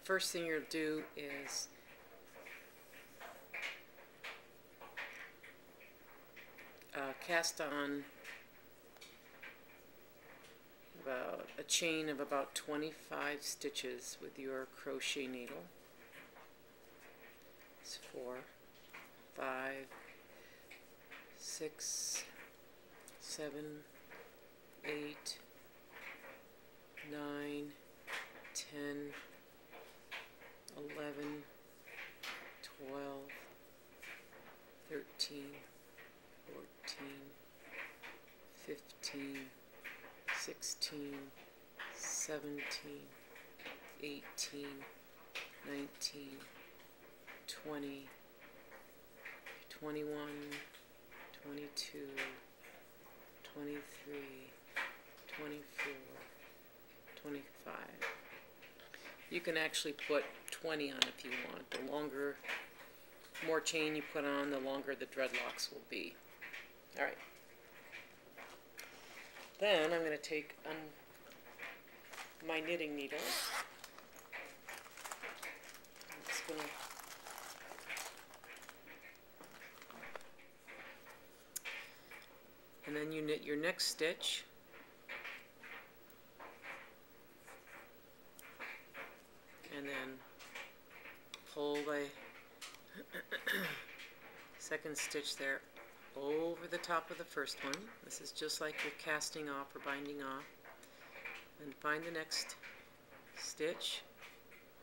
first thing you'll do is cast on about a chain of about 25 stitches with your crochet needle. It's 4, 5, 6, 7, 8, 9, 10, 11, 12, 13, 14, 15, 16, 17, 18, 19, 20, 21, 22, 23, 24, 25. You can actually put 20 on if you want. The longer, more chain you put on, the longer the dreadlocks will be. Alright. Then I'm going to take my knitting needle. I'm just going to and then you knit your next stitch. And then pull the second stitch there over the top of the first one. This is just like you're casting off or binding off. And find the next stitch.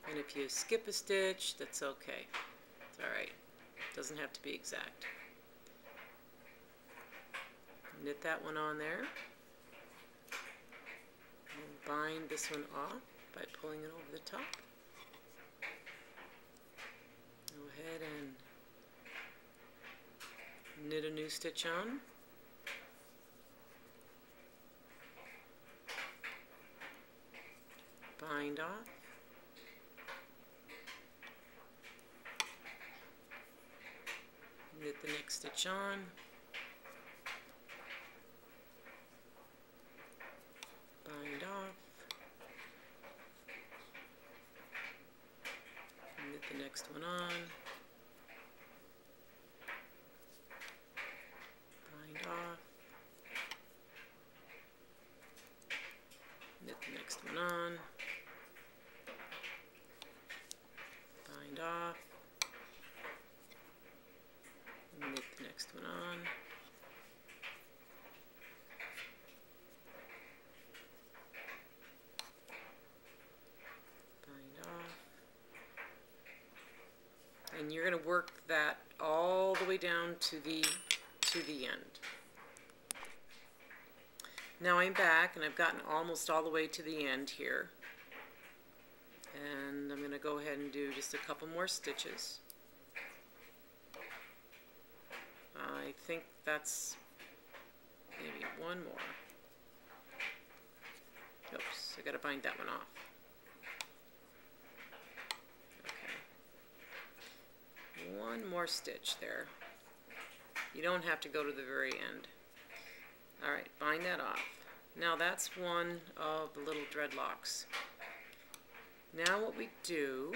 And if you skip a stitch, that's okay. It's alright. It doesn't have to be exact. Knit that one on there. And bind this one off by pulling it over the top. Go ahead and knit a new stitch on. Bind off. Knit the next stitch on. Bind off. Knit the next one on. Bind off. Knit the next one on. Bind off. Knit the next one on. Bind off. And you're going to work that all the way down to the end. Now I'm back and I've gotten almost all the way to the end here. And I'm going to go ahead and do just a couple more stitches. I think that's maybe one more. Oops, I got to bind that one off. Okay. One more stitch there. You don't have to go to the very end. Alright, bind that off. Now that's one of the little dreadlocks. Now what we do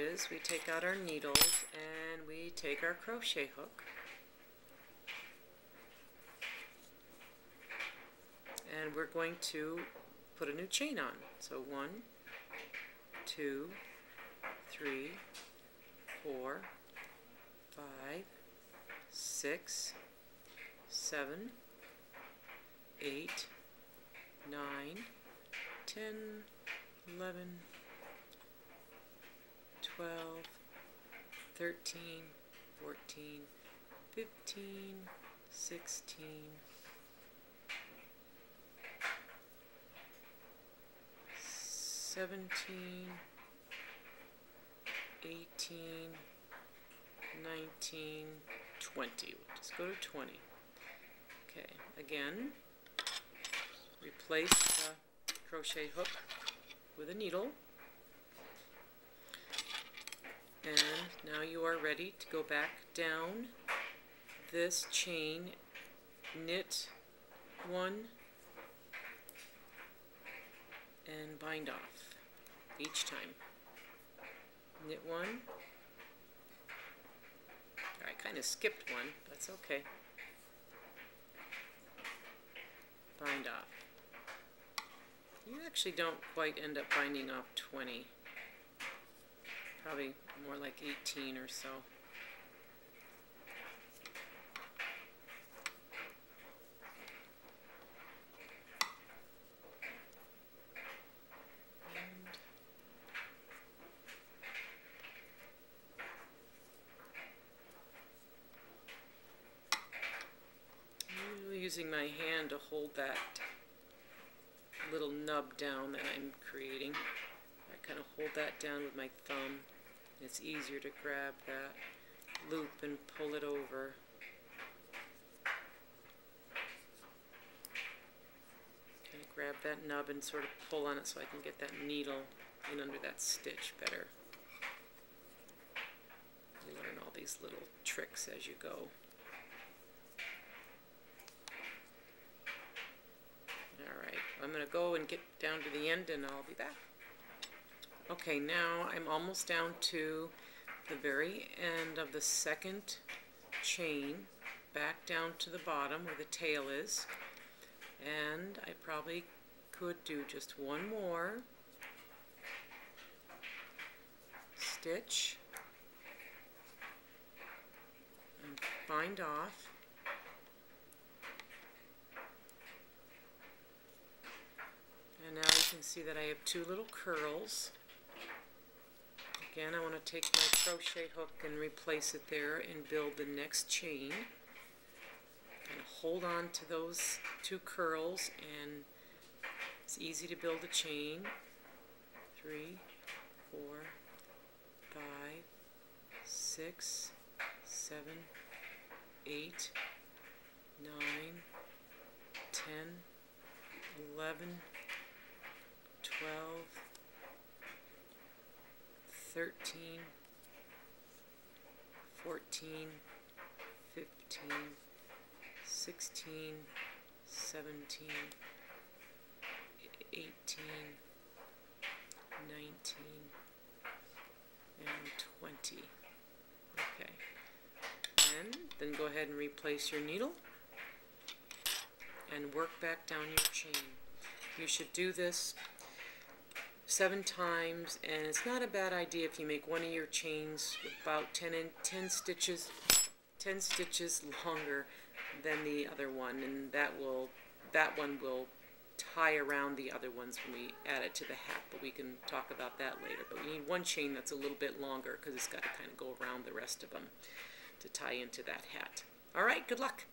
is we take out our needles and we take our crochet hook and we're going to put a new chain on. So 1, 2, 3, 4, 5, 6, 7, 8, 9, 10, 11, 12, 13, 14, 15, 16, 17, 18, 19, 20. We'll just go to 20. Okay, again, replace the crochet hook with a needle. And now you are ready to go back down this chain, knit 1, and bind off. each time. Knit one. I kind of skipped one, that's okay. Bind off. You actually don't quite end up binding off 20. Probably more like 18 or so. Using my hand to hold that little nub down that I'm creating. I kind of hold that down with my thumb. It's easier to grab that loop and pull it over. Kind of grab that nub and sort of pull on it so I can get that needle in under that stitch better. You learn all these little tricks as you go. I'm going to go and get down to the end and I'll be back. Okay, now I'm almost down to the very end of the second chain, back down to the bottom where the tail is, and I probably could do just one more stitch and bind off. And now you can see that I have two little curls. Again, I want to take my crochet hook and replace it there and build the next chain. And hold on to those two curls, and it's easy to build a chain. 3, 4, 5, 6, 7, 8, 9, 10, 11, 12, 13, 14, 15, 16, 17, 18, 19, and 20. Okay. And then go ahead and replace your needle and work back down your chain. You should do this 7 times, and it's not a bad idea if you make one of your chains about 10 stitches longer than the other one, and that one will tie around the other ones when we add it to the hat, but we can talk about that later. But we need one chain that's a little bit longer because it's got to kind of go around the rest of them to tie into that hat. All right, good luck.